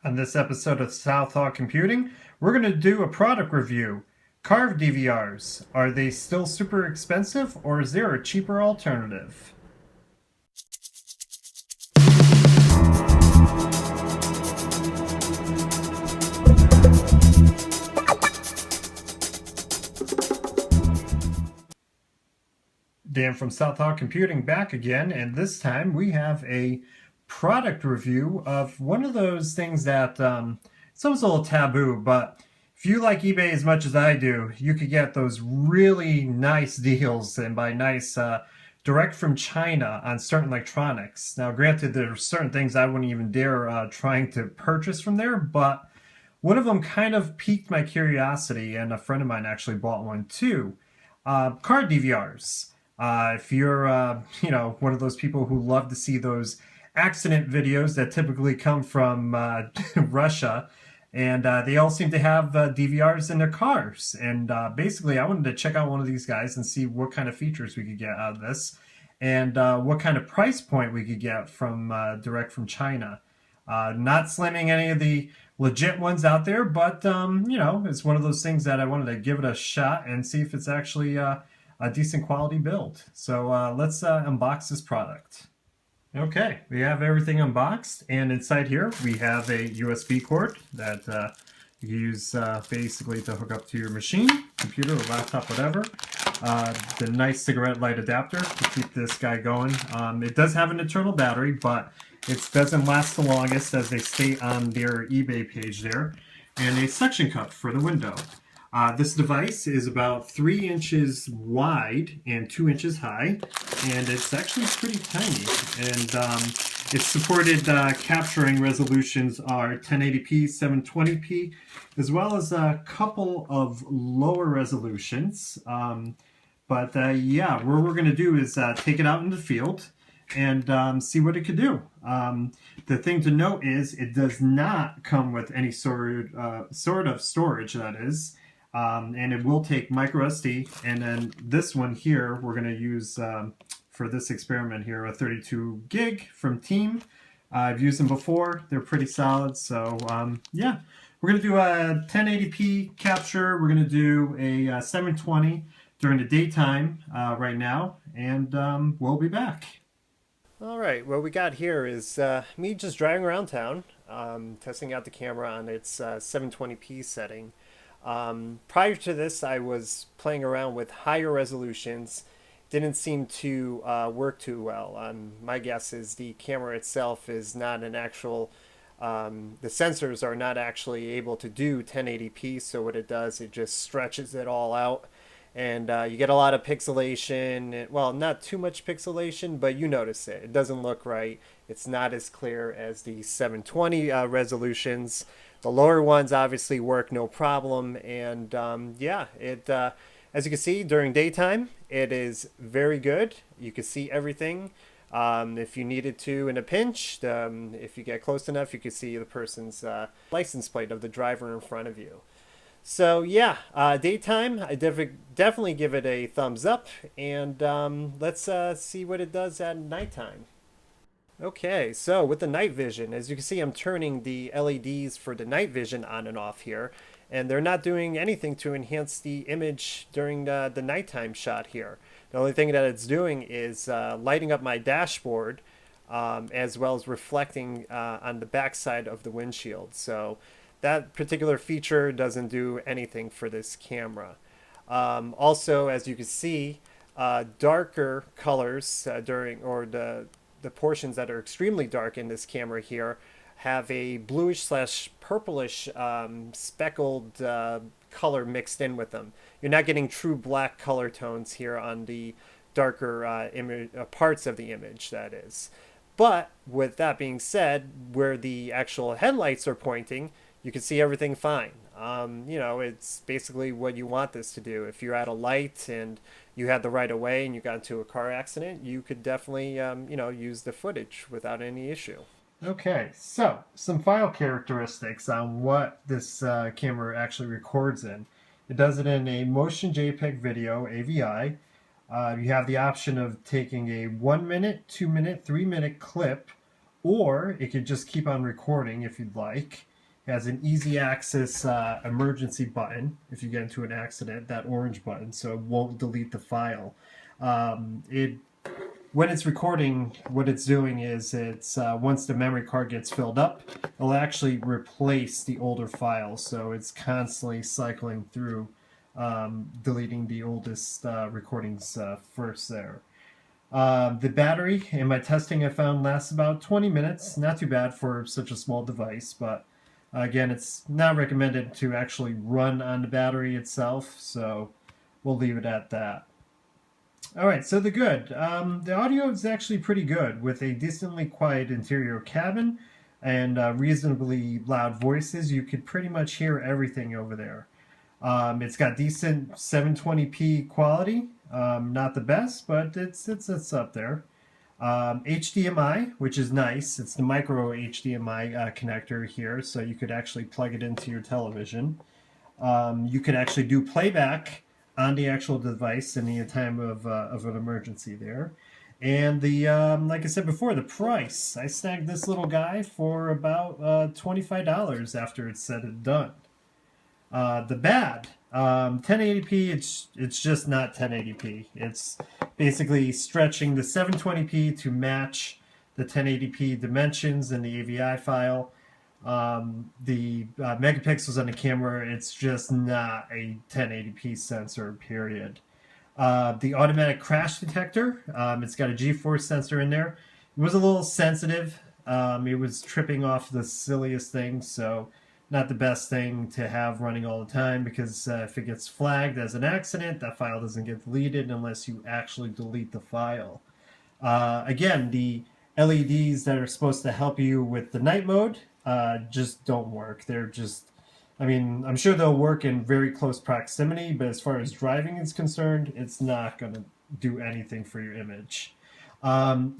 On this episode of Southall Computing, we're going to do a product review. Carved DVRs. Are they still super expensive, or is there a cheaper alternative? Dan from Southall Computing back again, and this time we have a product review of one of those things that it's almost a little taboo, but if you like eBay as much as I do, you could get those really nice deals, and by nice, direct from China on certain electronics. Now, granted, there are certain things I wouldn't even dare trying to purchase from there, but one of them kind of piqued my curiosity, and a friend of mine actually bought one too. Card DVRs. If you're, one of those people who love to see those accident videos that typically come from Russia, and they all seem to have DVRs in their cars. And basically, I wanted to check out one of these guys and see what kind of features we could get out of this, and what kind of price point we could get from direct from China. Not slamming any of the legit ones out there, but it's one of those things that I wanted to give it a shot and see if it's actually a decent quality build. So let's unbox this product. Okay, we have everything unboxed, and inside here we have a USB cord that you can use basically to hook up to your machine, computer, or laptop, whatever. The nice cigarette light adapter to keep this guy going. It does have an internal battery, but it doesn't last the longest, as they state on their eBay page there. And a suction cup for the window. This device is about 3 inches wide and 2 inches high, and it's actually pretty tiny. And it's supported capturing resolutions are 1080p, 720p, as well as a couple of lower resolutions. What we're going to do is take it out in the field and see what it could do. The thing to note is it does not come with any sort of storage, that is. And it will take micro SD, and then this one here we're going to use for this experiment here, a 32 gig from Team. I've used them before. They're pretty solid. So we're going to do a 1080p capture. We're going to do a 720 during the daytime right now, and we'll be back. All right, what we got here is me just driving around town, testing out the camera on its 720p setting. Prior to this, I was playing around with higher resolutions. Didn't seem to work too well. My guess is the camera itself is not an actual, the sensors are not actually able to do 1080p, so what it does, it just stretches it all out. And you get a lot of pixelation. Well, not too much pixelation, but you notice it. It doesn't look right. It's not as clear as the 720 resolutions. The lower ones obviously work no problem, and as you can see during daytime, it is very good. You can see everything. If you needed to in a pinch, if you get close enough, you can see the person's license plate of the driver in front of you. So daytime, I definitely give it a thumbs up, and let's see what it does at nighttime. Okay, so with the night vision, as you can see, I'm turning the LEDs for the night vision on and off here, and they're not doing anything to enhance the image during the nighttime shot here. The only thing that it's doing is lighting up my dashboard, as well as reflecting on the backside of the windshield. So that particular feature doesn't do anything for this camera. Also, as you can see, darker colors the portions that are extremely dark in this camera here have a bluish slash purplish speckled color mixed in with them. You're not getting true black color tones here on the darker parts of the image, that is. But with that being said, where the actual headlights are pointing, you can see everything fine. It's basically what you want this to do. If you're at a light and you had the right of way and you got into a car accident, you could definitely, use the footage without any issue. Okay, so some file characteristics on what this camera actually records in. It does it in a motion JPEG video, AVI. You have the option of taking a 1 minute, 2 minute, 3 minute clip, or it could just keep on recording if you'd like. It has an easy access emergency button if you get into an accident, that orange button, so it won't delete the file. When it's recording, what it's doing is it's once the memory card gets filled up, it'll actually replace the older files. So it's constantly cycling through, deleting the oldest recordings first there. The battery, in my testing, I found lasts about 20 minutes. Not too bad for such a small device, but again, it's not recommended to actually run on the battery itself, so we'll leave it at that. Alright, so the good. The audio is actually pretty good, with a decently quiet interior cabin and reasonably loud voices. You could pretty much hear everything over there. It's got decent 720p quality. Not the best, but it's up there. HDMI, which is nice. It's the micro HDMI connector here, so you could actually plug it into your television. You could actually do playback on the actual device in the time of an emergency there. And the like I said before, the price. I snagged this little guy for about $25 after it's said and done. The bad, 1080p, it's just not 1080p. It's basically stretching the 720p to match the 1080p dimensions in the AVI file. The megapixels on the camera, it's just not a 1080p sensor, period. The automatic crash detector, it's got a G-force sensor in there. It was a little sensitive. It was tripping off the silliest things, so not the best thing to have running all the time, because if it gets flagged as an accident, that file doesn't get deleted unless you actually delete the file. Again, the LEDs that are supposed to help you with the night mode just don't work. They're just, I mean, I'm sure they'll work in very close proximity, but as far as driving is concerned, it's not going to do anything for your image.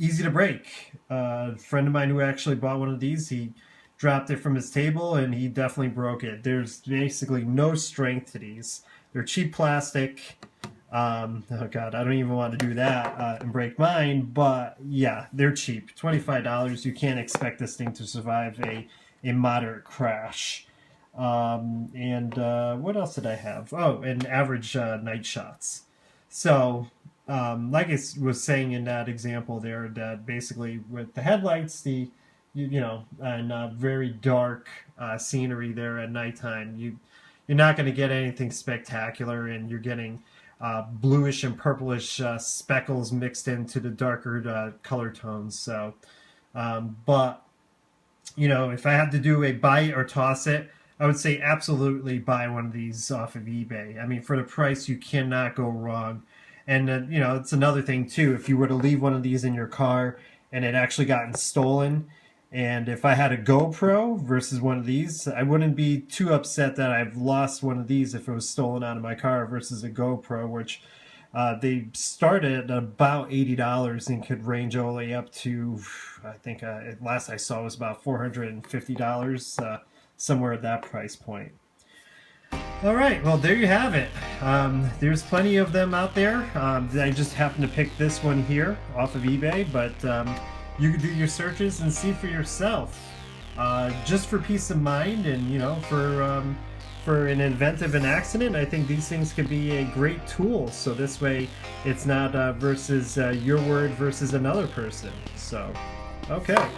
Easy to break. A friend of mine who actually bought one of these, he dropped it from his table and he definitely broke it. There's basically no strength to these. They're cheap plastic. Oh god, I don't even want to do that and break mine, but yeah, they're cheap. $25. You can't expect this thing to survive a moderate crash. What else did I have? Oh, and average night shots. So, like I was saying in that example there, that basically with the headlights, the you know, and very dark scenery there at nighttime, you're not going to get anything spectacular, and you're getting bluish and purplish speckles mixed into the darker color tones. So, but you know, if I had to do a buy it or toss it, I would say absolutely buy one of these off of eBay. I mean, for the price, you cannot go wrong. And you know, it's another thing too. If you were to leave one of these in your car and it actually gotten stolen, and if I had a GoPro versus one of these, I wouldn't be too upset that I've lost one of these if it was stolen out of my car versus a GoPro, which they start at about $80 and could range all the way up to, I think last I saw was about $450, somewhere at that price point. All right, well, there you have it. There's plenty of them out there. I just happened to pick this one here off of eBay, but you can do your searches and see for yourself. Just for peace of mind, and you know, for an event of an accident, I think these things could be a great tool. So this way, it's not versus your word versus another person. So, okay.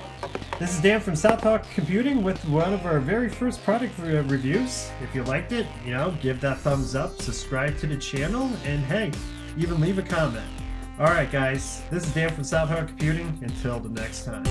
This is Dan from South Talk Computing with one of our very first product reviews. If you liked it, you know, give that thumbs up, subscribe to the channel, and hey, even leave a comment. Alright guys, this is Dan from South Talk Computing. Until the next time.